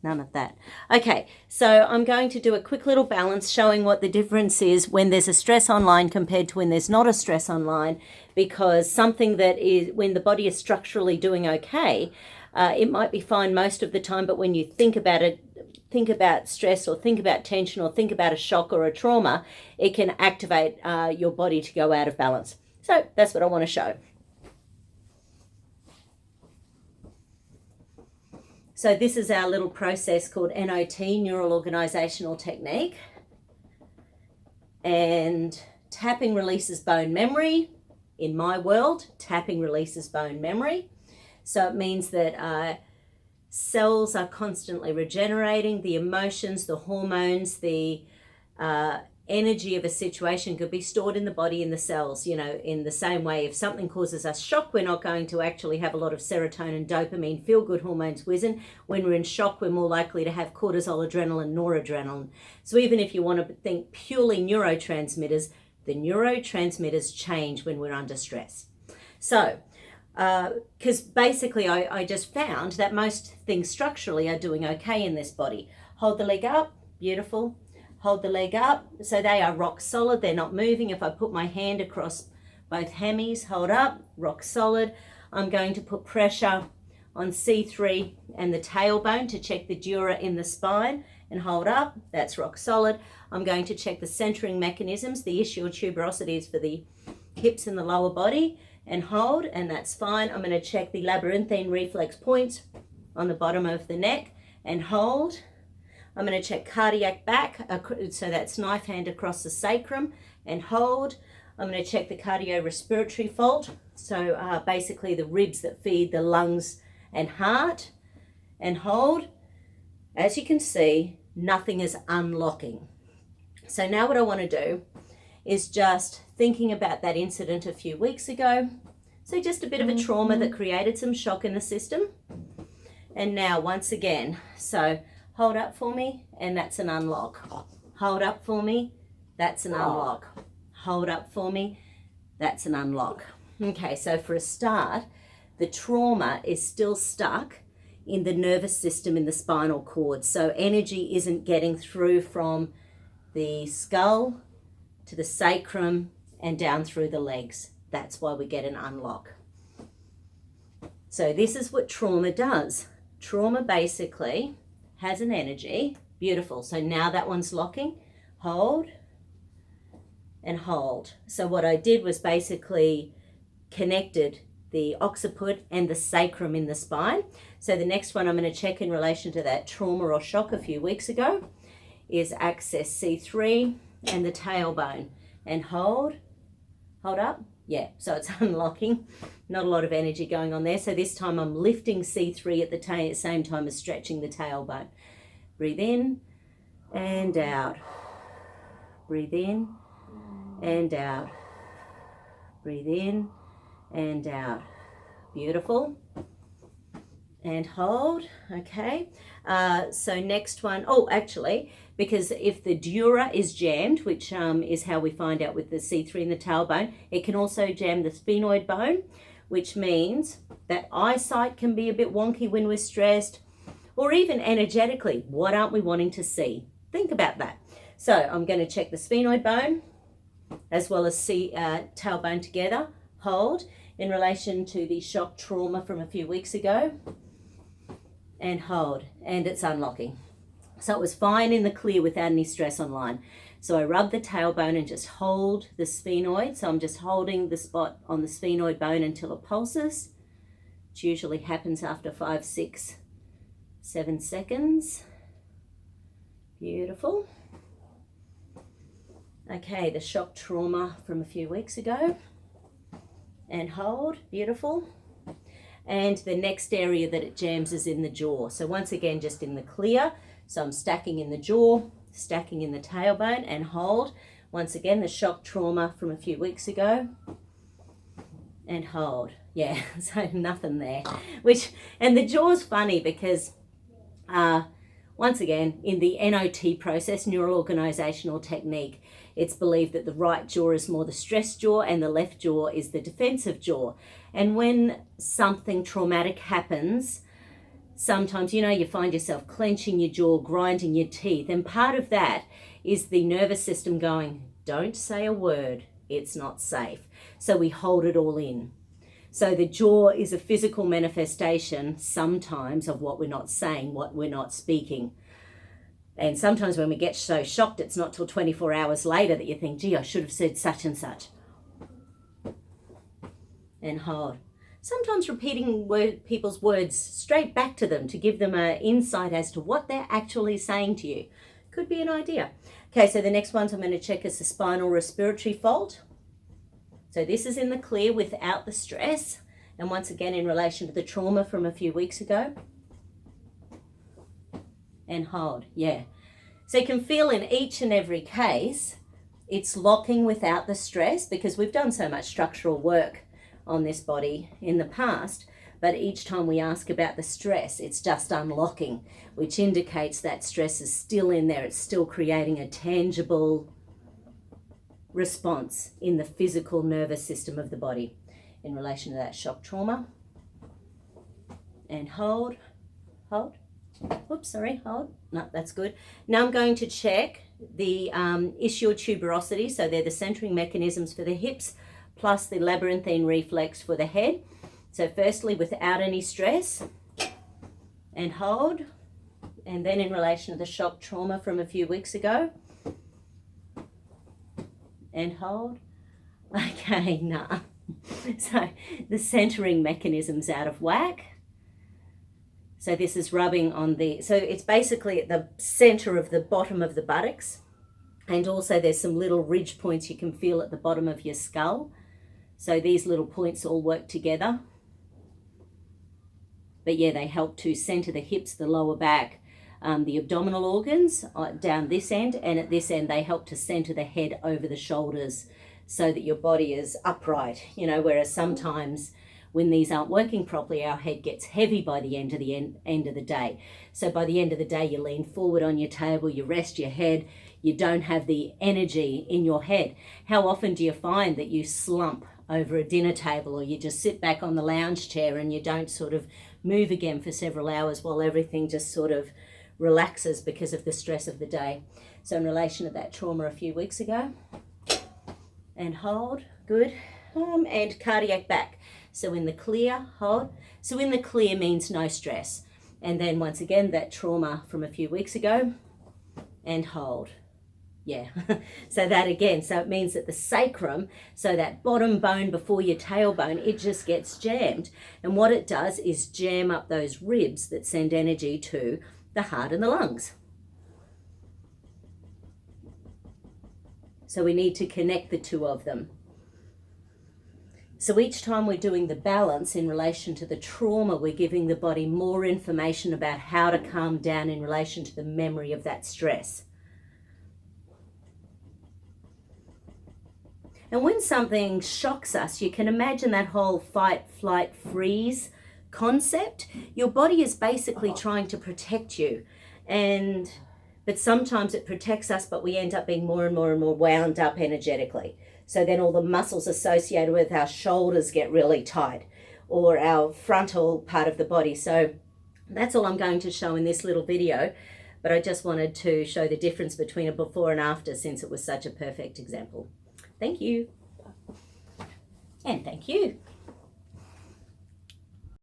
None of that. Okay, so I'm going to do a quick little balance showing what the difference is when there's a stress online compared to when there's not a stress online, because something that is, when the body is structurally doing okay, it might be fine most of the time, but when you think about it, think about stress or think about tension or think about a shock or a trauma, it can activate your body to go out of balance. So that's what I want to show. So this is our little process called N.O.T, Neural Organisational Technique. And tapping releases bone memory. In my world, tapping releases bone memory. So it means that cells are constantly regenerating. The emotions, the hormones, the energy of a situation could be stored in the body, in the cells. You know, in the same way, if something causes us shock, we're not going to actually have a lot of serotonin, dopamine, feel-good hormones whizzing. When we're in shock, we're more likely to have cortisol, adrenaline, noradrenaline. So even if you want to think purely neurotransmitters, the neurotransmitters change when we're under stress. So, because basically I just found that most things structurally are doing okay in this body. Hold the leg up, beautiful. Hold the leg up, so they are rock solid, they're not moving. If I put my hand across both hammies, hold up, rock solid. I'm going to put pressure on C3 and the tailbone to check the dura in the spine and hold up, that's rock solid. I'm going to check the centering mechanisms, the ischial tuberosity is for the hips and the lower body, and hold, and that's fine. I'm going to check the labyrinthine reflex points on the bottom of the neck and hold. I'm going to check cardiac back, so that's knife hand across the sacrum, and hold. I'm going to check the cardiorespiratory fault, so basically the ribs that feed the lungs and heart, and hold. As you can see, nothing is unlocking. So now what I want to do is just thinking about that incident a few weeks ago. So just a bit of a trauma that created some shock in the system. And now once again, so hold up for me, and that's an unlock. Hold up for me, that's an unlock. Hold up for me, that's an unlock. Okay, so for a start, the trauma is still stuck in the nervous system in the spinal cord. So energy isn't getting through from the skull to the sacrum and down through the legs. That's why we get an unlock. So this is what trauma does. Trauma basically has an energy. Beautiful. So now that one's locking. Hold and hold. So what I did was basically connected the occiput and the sacrum in the spine. So the next one I'm going to check in relation to that trauma or shock a few weeks ago is access C3 and the tailbone. And hold up. Yeah, so it's unlocking. Not a lot of energy going on there. So this time I'm lifting C3 at the same time as stretching the tailbone. Breathe in and out. Breathe in and out. Breathe in and out. Beautiful. And hold. Okay. So next one. Oh, actually, because if the dura is jammed, which is how we find out with the C3 and the tailbone, it can also jam the sphenoid bone, which means that eyesight can be a bit wonky when we're stressed, or even energetically, what aren't we wanting to see? Think about that. So I'm going to check the sphenoid bone as well as tailbone together. Hold in relation to the shock trauma from a few weeks ago. And hold, and it's unlocking. So it was fine in the clear without any stress online. So I rub the tailbone and just hold the sphenoid. So I'm just holding the spot on the sphenoid bone until it pulses, which usually happens after 5, 6, 7 seconds. Beautiful. Okay, the shock trauma from a few weeks ago. And hold, beautiful. And the next area that it jams is in the jaw. So once again, just in the clear. So I'm stacking in the jaw, stacking in the tailbone, and hold. Once again, the shock trauma from a few weeks ago. And hold. Yeah, so nothing there. And the jaw's funny because, once again, in the N.O.T process, Neural Organisational Technique, it's believed that the right jaw is more the stress jaw and the left jaw is the defensive jaw. And when something traumatic happens, Sometimes, you know, you find yourself clenching your jaw, grinding your teeth, and part of that is the nervous system going, don't say a word, it's not safe. So we hold it all in. So the jaw is a physical manifestation sometimes of what we're not saying, what we're not speaking. And sometimes when we get so shocked, it's not till 24 hours later that you think, gee, I should have said such and such. And hold. Sometimes repeating people's words straight back to them to give them an insight as to what they're actually saying to you could be an idea. Okay, so the next ones I'm going to check is the spinal respiratory fault. So this is in the clear without the stress. And once again, in relation to the trauma from a few weeks ago. And hold, yeah. So you can feel in each and every case, it's locking without the stress because we've done so much structural work on this body in the past, but each time we ask about the stress, it's just unlocking, which indicates that stress is still in there. It's still creating a tangible response in the physical nervous system of the body in relation to that shock trauma. And hold. Oops, sorry, hold. No, that's good. Now I'm going to check the ischial tuberosity. So they're the centering mechanisms for the hips, plus the labyrinthine reflex for the head. So firstly, without any stress, and hold. And then in relation to the shock trauma from a few weeks ago, and hold. Okay, nah. So the centering mechanism's out of whack. So this is rubbing on the, so it's basically at the center of the bottom of the buttocks. And also there's some little ridge points you can feel at the bottom of your skull. So these little points all work together. But yeah, they help to center the hips, the lower back, the abdominal organs down this end. And at this end, they help to center the head over the shoulders so that your body is upright, you know, whereas sometimes when these aren't working properly, our head gets heavy by the end of the day. So by the end of the day, you lean forward on your table, you rest your head, you don't have the energy in your head. How often do you find that you slump over a dinner table, or you just sit back on the lounge chair and you don't sort of move again for several hours while everything just sort of relaxes because of the stress of the day? So in relation to that trauma a few weeks ago, and hold, good, and cardiac back. So in the clear, hold. So in the clear means no stress. And then once again, that trauma from a few weeks ago, and hold. Yeah, so that again, so it means that the sacrum, so that bottom bone before your tailbone, it just gets jammed. And what it does is jam up those ribs that send energy to the heart and the lungs. So we need to connect the two of them. So each time we're doing the balance in relation to the trauma, we're giving the body more information about how to calm down in relation to the memory of that stress. And when something shocks us, you can imagine that whole fight, flight, freeze concept. Your body is basically trying to protect you. But sometimes it protects us, but we end up being more and more and more wound up energetically. So then all the muscles associated with our shoulders get really tight, or our frontal part of the body. So that's all I'm going to show in this little video. But I just wanted to show the difference between a before and after, since it was such a perfect example. Thank you. And thank you.